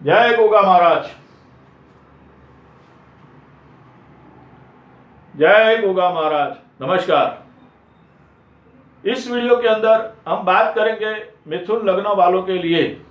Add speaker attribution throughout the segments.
Speaker 1: जय गोगा महाराज। जय गोगा महाराज। नमस्कार। इस वीडियो के अंदर हम बात करेंगे मिथुन लग्न वालों के लिए।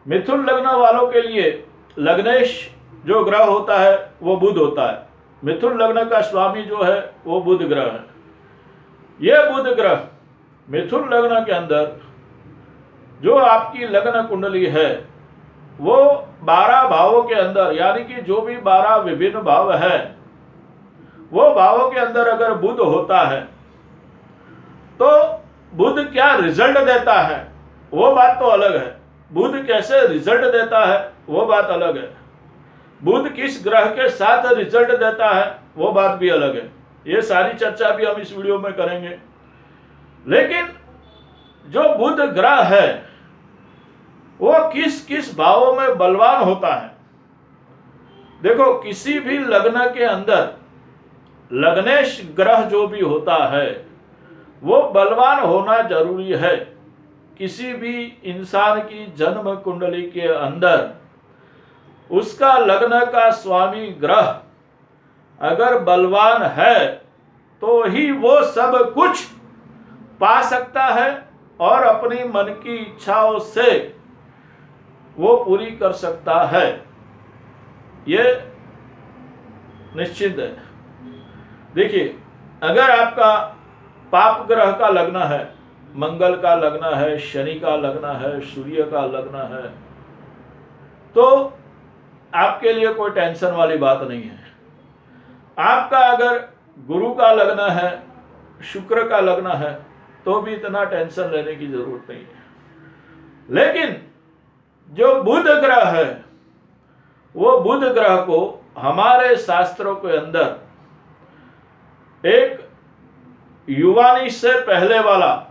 Speaker 1: मिथुन लग्न वालों के लिए लग्नेश जो ग्रह होता है वो बुध होता है। मिथुन लग्न का स्वामी जो है वो बुध ग्रह है। यह बुध ग्रह मिथुन लग्न के अंदर जो आपकी लग्न कुंडली है वो 12 भावों के अंदर, यानी कि जो भी 12 विभिन्न भाव है वो भावों के अंदर अगर बुध होता है तो बुध क्या रिजल्ट देता है वो बात तो अलग है। बुध कैसे रिजल्ट देता है वो बात अलग है। बुध किस ग्रह के साथ रिजल्ट देता है वो बात भी अलग है। ये सारी चर्चा भी हम इस वीडियो में करेंगे। लेकिन जो बुध ग्रह है वो किस किस भावों में बलवान होता है। देखो, किसी भी लग्न के अंदर लग्नेश ग्रह जो भी होता है वो बलवान होना जरूरी है। किसी भी इंसान की जन्म कुंडली के अंदर उसका लग्न का स्वामी ग्रह अगर बलवान है तो ही वो सब कुछ पा सकता है और अपनी मन की इच्छाओं से वो पूरी कर सकता है। ये निश्चित है। देखिए, अगर आपका पाप ग्रह का लग्न है, मंगल का लग्न है, शनि का लग्न है, सूर्य का लग्न है, तो आपके लिए कोई टेंशन वाली बात नहीं है। आपका अगर गुरु का लग्न है, शुक्र का लग्न है, तो भी इतना टेंशन लेने की जरूरत नहीं है। लेकिन जो बुध ग्रह है वो बुध ग्रह को हमारे शास्त्रों के अंदर एक युवानी से पहले वाला,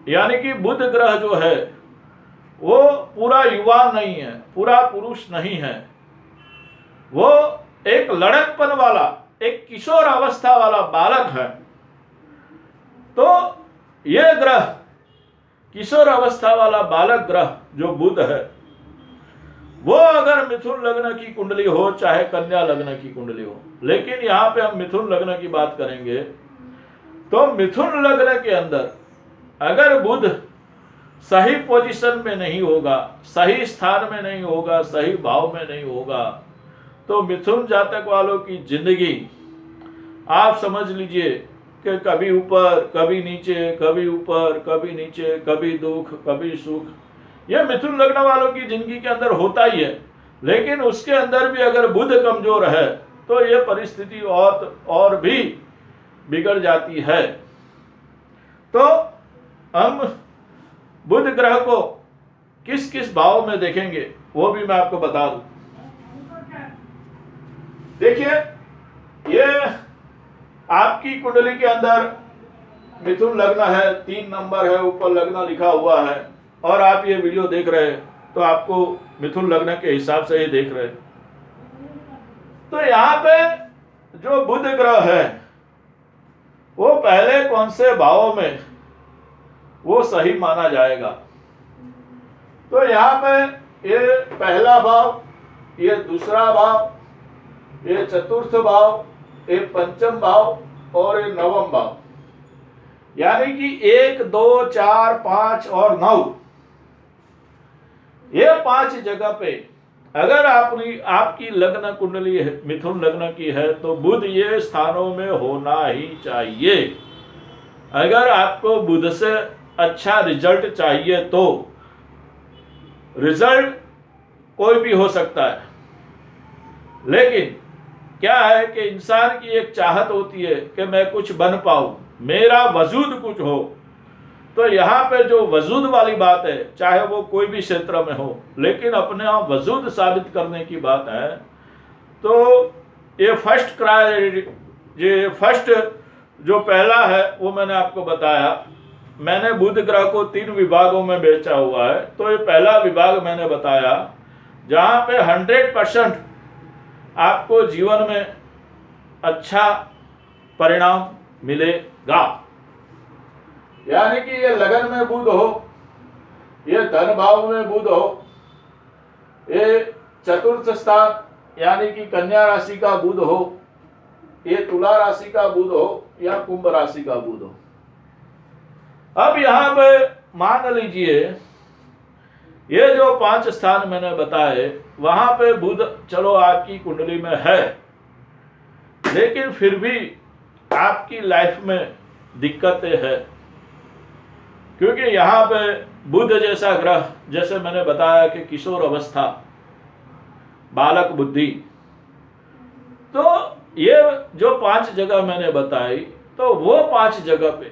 Speaker 1: यानी कि बुध ग्रह जो है वो पूरा युवा नहीं है, पूरा पुरुष नहीं है, वो एक लड़कपन वाला, एक किशोर अवस्था वाला बालक है। तो यह ग्रह, किशोर अवस्था वाला बालक ग्रह जो बुध है, वो अगर मिथुन लग्न की कुंडली हो चाहे कन्या लग्न की कुंडली हो, लेकिन यहां पे हम मिथुन लग्न की बात करेंगे, तो मिथुन लग्न के अंदर अगर बुध सही पोजीशन में नहीं होगा, सही स्थान में नहीं होगा, सही भाव में नहीं होगा, तो मिथुन जातक वालों की जिंदगी आप समझ लीजिए कि कभी ऊपर कभी नीचे, कभी ऊपर कभी नीचे, कभी दुख कभी सुख, यह मिथुन लग्न वालों की जिंदगी के अंदर होता ही है। लेकिन उसके अंदर भी अगर बुध कमजोर है तो यह परिस्थिति और भी बिगड़ जाती है। तो हम बुध ग्रह को किस किस भाव में देखेंगे वो भी मैं आपको बता दूं। देखिए, ये आपकी कुंडली के अंदर मिथुन लग्न है, 3 नंबर है, ऊपर लग्न लिखा हुआ है, और आप ये वीडियो देख रहे हैं तो आपको मिथुन लग्न के हिसाब से ही देख रहे हैं। तो यहाँ पे जो बुध ग्रह है वो पहले कौन से भावों में वो सही माना जाएगा। तो यहाँ पे ये पहला भाव, ये दूसरा भाव, ये चतुर्थ भाव, ये पंचम भाव और ये नवम भाव, यानी कि 1, 2, 4, 5 और 9, ये 5 जगह पे अगर आपकी लग्न कुंडली मिथुन लग्न की है तो बुध ये स्थानों में होना ही चाहिए। अगर आपको बुध से अच्छा रिजल्ट चाहिए तो रिजल्ट कोई भी हो सकता है, लेकिन क्या है कि इंसान की एक चाहत होती है कि मैं कुछ बन पाऊं, मेरा वजूद कुछ हो। तो यहाँ पे जो वजूद वाली बात है, चाहे वो कोई भी क्षेत्र में हो, लेकिन अपने आप वजूद साबित करने की बात है। तो ये फर्स्ट जो पहला है वो मैंने आपको बताया। मैंने बुध ग्रह को 3 विभागों में बेचा हुआ है। तो ये पहला विभाग मैंने बताया जहाँ पे 100% आपको जीवन में अच्छा परिणाम मिलेगा। यानी कि ये लगन में बुध हो, ये धन भाव में बुध हो, ये चतुर्थ स्थान यानी कि कन्या राशि का बुध हो, ये तुला राशि का बुध हो या कुंभ राशि का बुध हो। अब यहां पे मान लीजिए ये जो 5 स्थान मैंने बताए वहां पे बुध चलो आपकी कुंडली में है, लेकिन फिर भी आपकी लाइफ में दिक्कतें हैं, क्योंकि यहाँ पे बुध जैसा ग्रह, जैसे मैंने बताया कि किशोर अवस्था, बालक बुद्धि, तो ये जो 5 जगह मैंने बताई, तो वो 5 जगह पे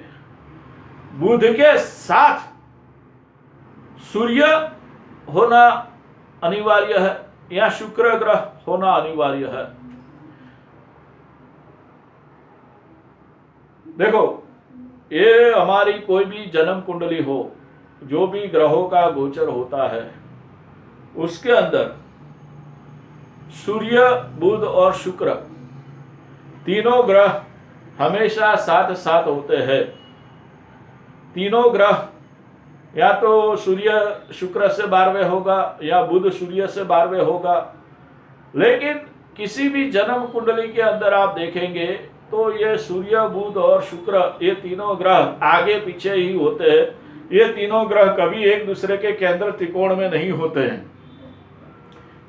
Speaker 1: बुध के साथ सूर्य होना अनिवार्य है या शुक्र ग्रह होना अनिवार्य है। देखो, ये हमारी कोई भी जन्म कुंडली हो, जो भी ग्रहों का गोचर होता है, उसके अंदर सूर्य, बुध और शुक्र तीनों ग्रह हमेशा साथ साथ होते हैं। तीनों ग्रह या तो सूर्य शुक्र से 12वें होगा या बुध सूर्य से 12वें होगा, लेकिन किसी भी जन्म कुंडली के अंदर आप देखेंगे तो ये सूर्य, बुध और शुक्र, ये तीनों ग्रह आगे पीछे ही होते हैं। ये तीनों ग्रह कभी एक दूसरे के केंद्र त्रिकोण में नहीं होते हैं,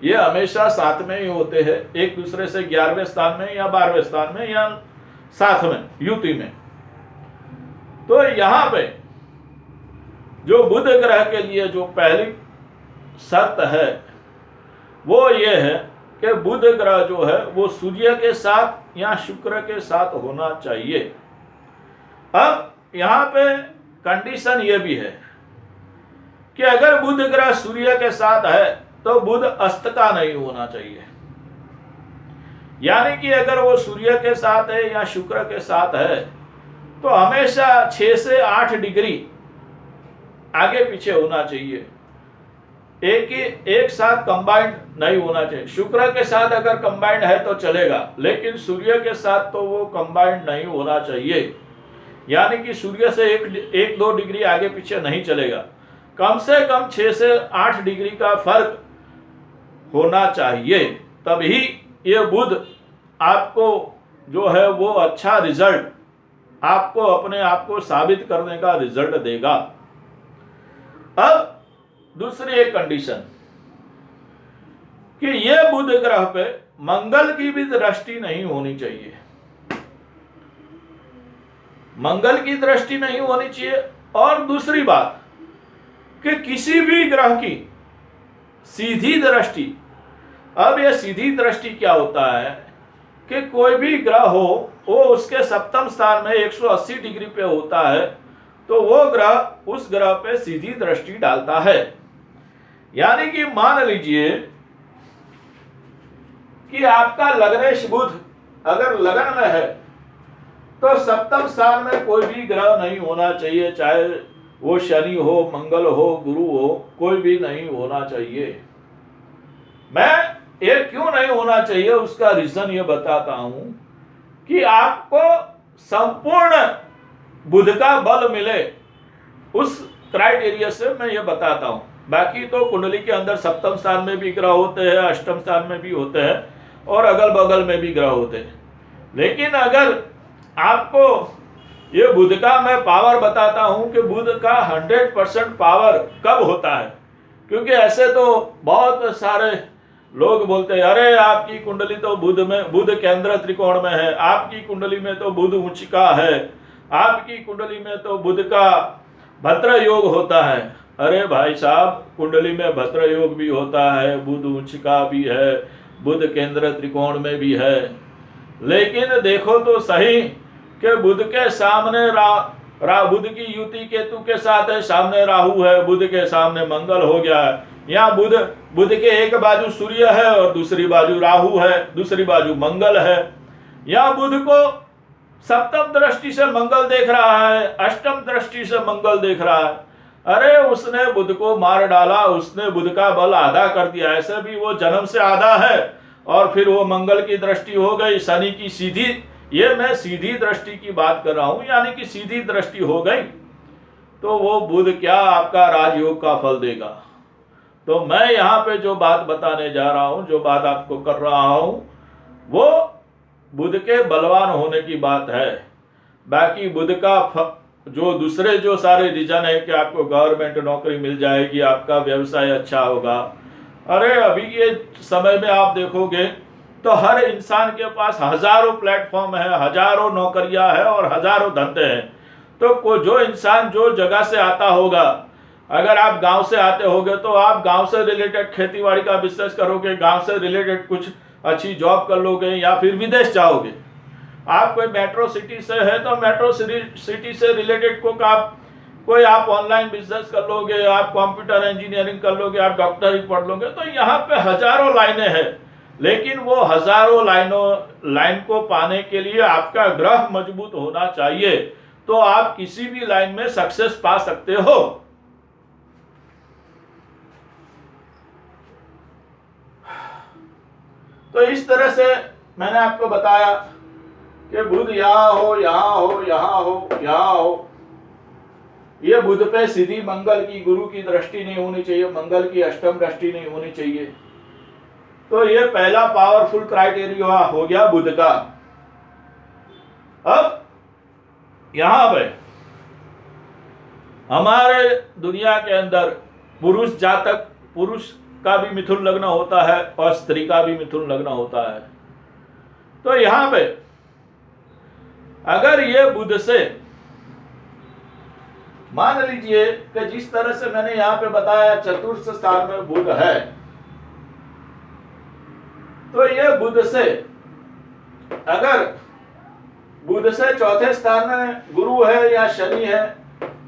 Speaker 1: ये हमेशा साथ में ही होते हैं, एक दूसरे से 11वें स्थान में या 12वें स्थान में या साथ में युति में। तो यहां पे जो बुध ग्रह के लिए जो पहली शर्त है वो ये है कि बुध ग्रह जो है वो सूर्य के साथ या शुक्र के साथ होना चाहिए। अब यहां पे कंडीशन ये भी है कि अगर बुध ग्रह सूर्य के साथ है तो बुध अस्त का नहीं होना चाहिए, यानी कि अगर वो सूर्य के साथ है या शुक्र के साथ है तो हमेशा 6 से 8 डिग्री आगे पीछे होना चाहिए, एक साथ कंबाइंड नहीं होना चाहिए। शुक्र के साथ अगर कंबाइंड है तो चलेगा, लेकिन सूर्य के साथ तो वो कंबाइंड नहीं होना चाहिए, यानी कि सूर्य से 1-2 डिग्री आगे पीछे नहीं चलेगा, कम से कम 6 से 8 डिग्री का फर्क होना चाहिए, तभी ये बुध आपको जो है वो अच्छा रिजल्ट, आपको अपने आप को साबित करने का रिजल्ट देगा। अब दूसरी एक कंडीशन कि ये बुध ग्रह पे मंगल की भी दृष्टि नहीं होनी चाहिए, मंगल की दृष्टि नहीं होनी चाहिए। और दूसरी बात कि किसी भी ग्रह की सीधी दृष्टि, अब यह सीधी दृष्टि क्या होता है कि कोई भी ग्रह हो वो उसके सप्तम स्थान में 180 डिग्री पे होता है तो वो ग्रह उस ग्रह पे सीधी दृष्टि डालता है। यानी कि मान लीजिए कि आपका लग्नेश बुध अगर लगन में है तो सप्तम स्थान में कोई भी ग्रह नहीं होना चाहिए, चाहे वो शनि हो, मंगल हो, गुरु हो, कोई भी नहीं होना चाहिए। मैं ये क्यों नहीं होना चाहिए उसका रीजन ये बताता हूं कि आपको संपूर्ण बुध का बल मिले, उस क्राइटेरिया से मैं ये बताता हूं। बाकी तो कुंडली के अंदर सप्तम स्थान में भी ग्रह होते हैं, अष्टम स्थान में भी होते हैं और अगल बगल में भी ग्रह होते हैं, लेकिन अगर आपको ये बुध का मैं पावर बताता हूं कि बुध का 100% पावर कब होता है, क्योंकि ऐसे तो बहुत सारे लोग बोलते हैं अरे आपकी कुंडली तो बुध केंद्र त्रिकोण में है, आपकी कुंडली में तो बुध उच्चिका है, आपकी कुंडली में तो बुध का भद्र योग होता है। अरे भाई साहब, कुंडली में भद्र योग भी होता है, बुध उच्चिका भी है, बुध केंद्र त्रिकोण में भी है, लेकिन देखो तो सही कि बुध के सामने बुध की युति केतु के साथ है, सामने राहु है, बुध के सामने मंगल हो गया है। यहाँ बुध के एक बाजू सूर्य है और दूसरी बाजू राहु है, दूसरी बाजू मंगल है। यहाँ बुध को सप्तम दृष्टि से मंगल देख रहा है, अष्टम दृष्टि से मंगल देख रहा है। अरे उसने बुध को मार डाला, उसने बुध का बल आधा कर दिया। ऐसे भी वो जन्म से आधा है और फिर वो मंगल की दृष्टि हो गई, शनि की सीधी, ये मैं सीधी दृष्टि की बात कर रहा हूं, यानी कि सीधी दृष्टि हो गई तो वो बुध क्या आपका राजयोग का फल देगा। तो मैं यहाँ पे जो बात बताने जा रहा हूं, जो बात आपको कर रहा हूं, वो बुध के बलवान होने की बात है। बाकी बुध का जो दूसरे जो सारे रीजन है कि आपको गवर्नमेंट नौकरी मिल जाएगी, आपका व्यवसाय अच्छा होगा, अरे अभी के समय में आप देखोगे तो हर इंसान के पास हजारों प्लेटफॉर्म है, हजारों नौकरियां हैं और हजारों धंधे हैं। तो जो इंसान जो जगह से आता होगा, अगर आप गांव से आते होगे तो आप गांव से रिलेटेड खेतीबाड़ी का बिजनेस करोगे, गांव से रिलेटेड कुछ अच्छी जॉब कर लोगे, या फिर विदेश जाओगे। आप कोई मेट्रो सिटी से है तो मेट्रो सिटी से रिलेटेड कोई आप ऑनलाइन बिजनेस कर लोगे, आप कंप्यूटर इंजीनियरिंग कर लोगे, आप डॉक्टरी पढ़ लोगे। तो यहाँ पे हजारों लाइनें हैं, लेकिन वो हजारों लाइन को पाने के लिए आपका ग्रह मजबूत होना चाहिए, तो आप किसी भी लाइन में सक्सेस पा सकते हो। तो इस तरह से मैंने आपको बताया कि बुध यहां हो, यहां हो, यहां हो, यहां हो। ये बुध पे सीधी मंगल की, गुरु की दृष्टि नहीं होनी चाहिए, मंगल की अष्टम दृष्टि नहीं होनी चाहिए। तो ये पहला पावरफुल क्राइटेरिया हो गया बुध का। अब यहां पे हमारे दुनिया के अंदर पुरुष जातक, पुरुष का भी मिथुन लग्न होता है और स्त्री का भी मिथुन लग्न होता है। तो यहां पे अगर ये बुध से, मान लीजिए कि जिस तरह से मैंने यहां पे बताया चतुर्थ स्थान में बुध है, तो ये बुध से, अगर बुध से चौथे स्थान में गुरु है या शनि है,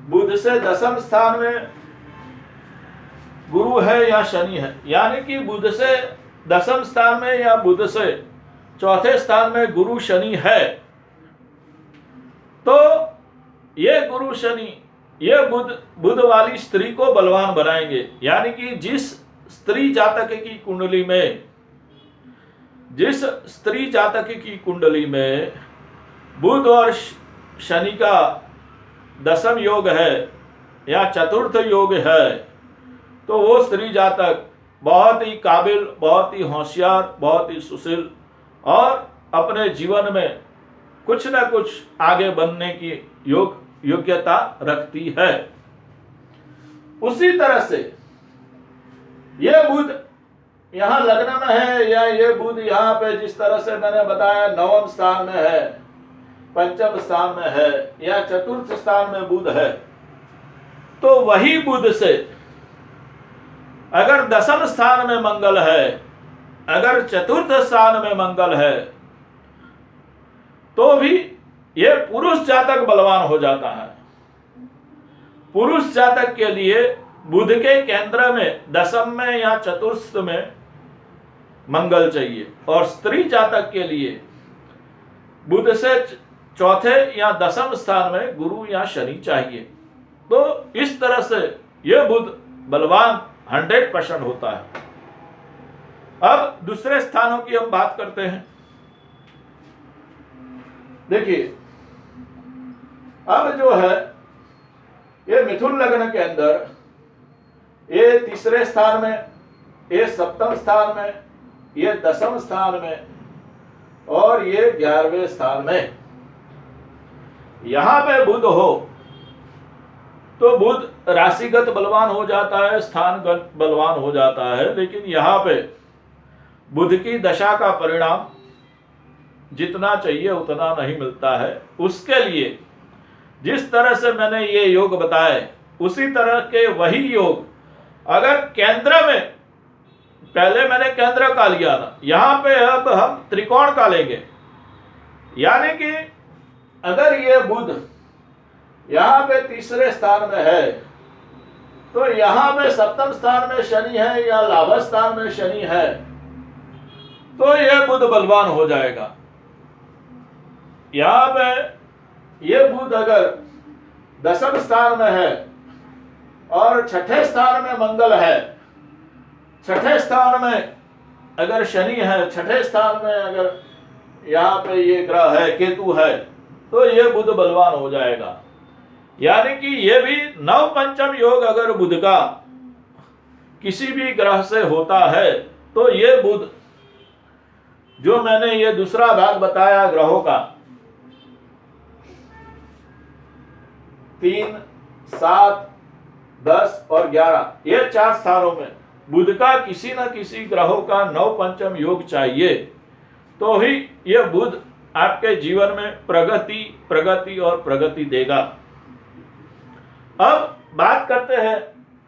Speaker 1: बुध से दसम स्थान में गुरु है या शनि है, यानी कि बुध से दसम स्थान में या बुध से चौथे स्थान में गुरु शनि है, तो ये गुरु शनि, ये बुध वाली स्त्री को बलवान बनाएंगे। यानी कि जिस स्त्री जातक की कुंडली में, जिस स्त्री जातक की कुंडली में बुध और शनि का दसम योग है या चतुर्थ योग है, तो वो स्त्री जातक बहुत ही काबिल, बहुत ही होशियार, बहुत ही सुशील और अपने जीवन में कुछ ना कुछ आगे बनने की योग्यता रखती है। उसी तरह से यह बुध यहां लग्न में है, या ये बुध यहां पे जिस तरह से मैंने बताया नवम स्थान में है, पंचम स्थान में है, या चतुर्थ स्थान में बुध है, तो वही बुध से अगर दसम स्थान में मंगल है, अगर चतुर्थ स्थान में मंगल है, तो भी यह पुरुष जातक बलवान हो जाता है। पुरुष जातक के लिए बुध के केंद्र में, दसम में या चतुर्थ में मंगल चाहिए, और स्त्री जातक के लिए बुध से चौथे या दसम स्थान में गुरु या शनि चाहिए। तो इस तरह से यह बुध बलवान 100% होता है। अब दूसरे स्थानों की हम बात करते हैं। देखिए, अब जो है ये मिथुन लग्न के अंदर ये तीसरे स्थान में, ये सप्तम स्थान में, ये दसम स्थान में और ये 11वें स्थान में यहां पे बुध हो, तो बुध राशिगत बलवान हो जाता है, स्थानगत बलवान हो जाता है। लेकिन यहां पे बुध की दशा का परिणाम जितना चाहिए उतना नहीं मिलता है। उसके लिए जिस तरह से मैंने ये योग बताए, उसी तरह के वही योग अगर केंद्र में, पहले मैंने केंद्र का लिया था, यहां पे अब हम त्रिकोण का लेंगे। यानी कि अगर ये बुध यहां पे तीसरे स्थान में है, तो यहां पे सप्तम स्थान में शनि है या लाभ स्थान में शनि है, तो यह बुध बलवान हो जाएगा। यहां पे ये बुध अगर दसम स्थान में है और छठे स्थान में मंगल है, छठे स्थान में अगर शनि है, छठे स्थान में अगर यहां पे ये ग्रह है, केतु है, तो ये बुध बलवान हो जाएगा। यानी कि ये भी नव पंचम योग अगर बुध का किसी भी ग्रह से होता है तो ये बुध, जो मैंने ये दूसरा भाग बताया ग्रहों का, 3, 7, 10 और 11, ये 4 स्थानों में बुध का किसी न किसी ग्रहों का नवपंचम योग चाहिए, तो ही यह बुध आपके जीवन में प्रगति और प्रगति देगा। अब बात करते हैं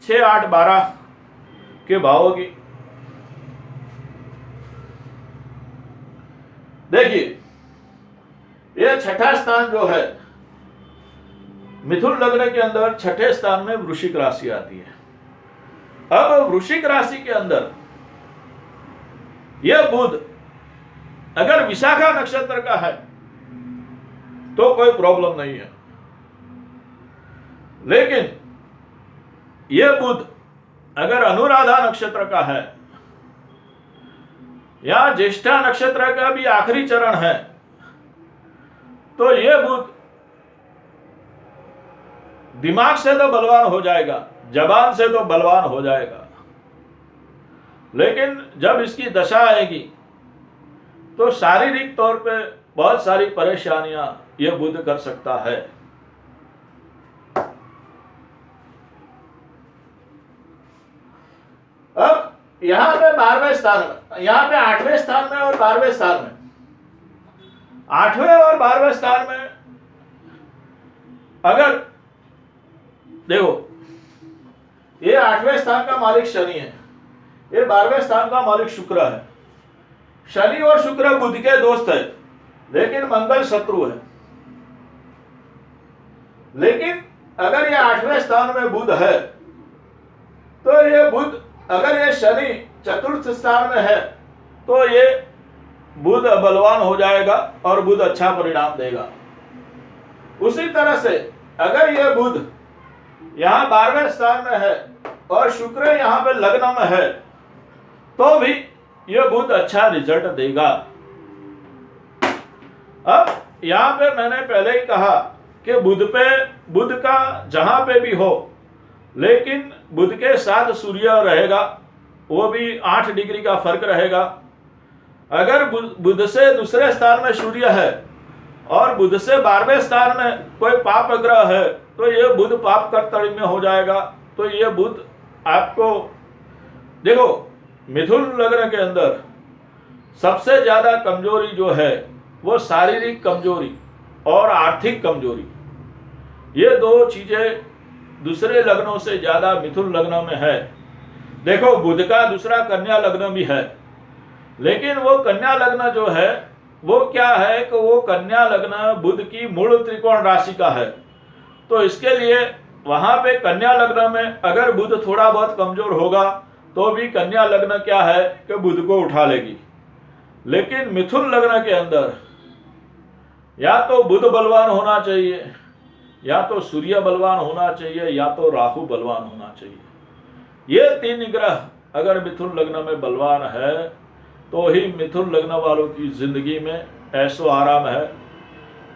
Speaker 1: 6, 8, 12 के भावों की। देखिए, यह छठा स्थान जो है मिथुन लग्न के अंदर, छठे स्थान में वृश्चिक राशि आती है। अब वृश्चिक राशि के अंदर यह बुध अगर विशाखा नक्षत्र का है तो कोई प्रॉब्लम नहीं है, लेकिन यह बुध अगर अनुराधा नक्षत्र का है या ज्येष्ठा नक्षत्र का भी आखिरी चरण है, तो यह बुध दिमाग से तो बलवान हो जाएगा, जबान से तो बलवान हो जाएगा, लेकिन जब इसकी दशा आएगी तो शारीरिक तौर पे बहुत सारी परेशानियां यह बुध कर सकता है। अब यहां पे 12वें स्थान में, यहां पे 8वें स्थान में और 12वें स्थान में, 8वें और 12वें स्थान में अगर देखो, ये 8वें स्थान का मालिक शनि है, ये 12वें स्थान का मालिक शुक्र है। शनि और शुक्र बुध के दोस्त है, लेकिन मंगल शत्रु है। लेकिन अगर ये 8वें स्थान में बुध है, तो ये बुध, अगर ये शनि चतुर्थ स्थान में है तो ये बुध बलवान हो जाएगा और बुध अच्छा परिणाम देगा। उसी तरह से अगर ये बुध यहां 12वें स्थान में है और शुक्र यहां पे लग्न में है, तो भी यह बुध अच्छा रिजल्ट देगा। अब यहां पे मैंने पहले ही कहा कि बुध का जहां पे भी हो, लेकिन बुध के साथ सूर्य रहेगा, वो भी 8 डिग्री का फर्क रहेगा। अगर बुध से दूसरे स्थान में सूर्य है और बुध से 12वें स्थान में कोई पाप ग्रह है, तो यह बुध पाप कर्तव्य में हो जाएगा। तो यह बुध आपको, देखो, मिथुन लग्न के अंदर सबसे ज्यादा कमजोरी जो है वो शारीरिक कमजोरी और आर्थिक कमजोरी, ये 2 चीजें दूसरे लग्नों से ज्यादा मिथुन लग्न में है। देखो, बुध का दूसरा कन्या लग्न भी है, लेकिन वो कन्या लग्न जो है वो क्या है कि वो कन्या लग्न बुध की मूल त्रिकोण राशि का है। तो इसके लिए वहां पे कन्या लग्न में अगर बुध थोड़ा बहुत कमजोर होगा तो भी कन्या लग्न क्या है कि बुध को उठा लेगी। लेकिन मिथुन लग्न के अंदर या तो बुध बलवान होना चाहिए, या तो सूर्य बलवान होना चाहिए, या तो राहु बलवान होना चाहिए। ये 3 ग्रह अगर मिथुन लग्न में बलवान है तो ही मिथुन लग्न वालों की जिंदगी में ऐशो आराम है।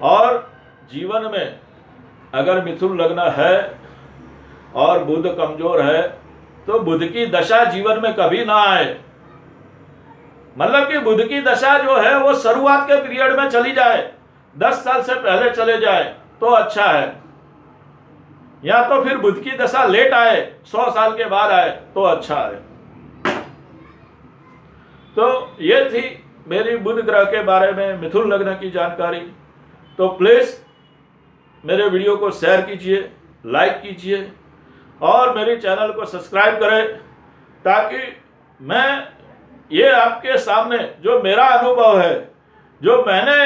Speaker 1: और जीवन में अगर मिथुन लग्न है और बुध कमजोर है तो बुध की दशा जीवन में कभी ना आए। मतलब कि बुध की दशा जो है वो शुरुआत के पीरियड में चली जाए, 10 साल से पहले चले जाए तो अच्छा है, या तो फिर बुध की दशा लेट आए, 100 साल के बाद आए तो अच्छा है। तो ये थी मेरी बुध ग्रह के बारे में मिथुन लग्न की जानकारी। तो प्लीज मेरे वीडियो को शेयर कीजिए, लाइक कीजिए और मेरे चैनल को सब्सक्राइब करें, ताकि मैं ये आपके सामने जो मेरा अनुभव है, जो मैंने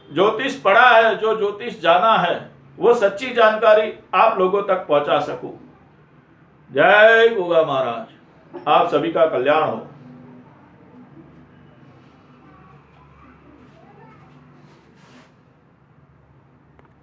Speaker 1: ज्योतिष पढ़ा है, जो ज्योतिष जाना है, वो सच्ची जानकारी आप लोगों तक पहुंचा सकूं। जय गोगा महाराज, आप सभी का कल्याण हो।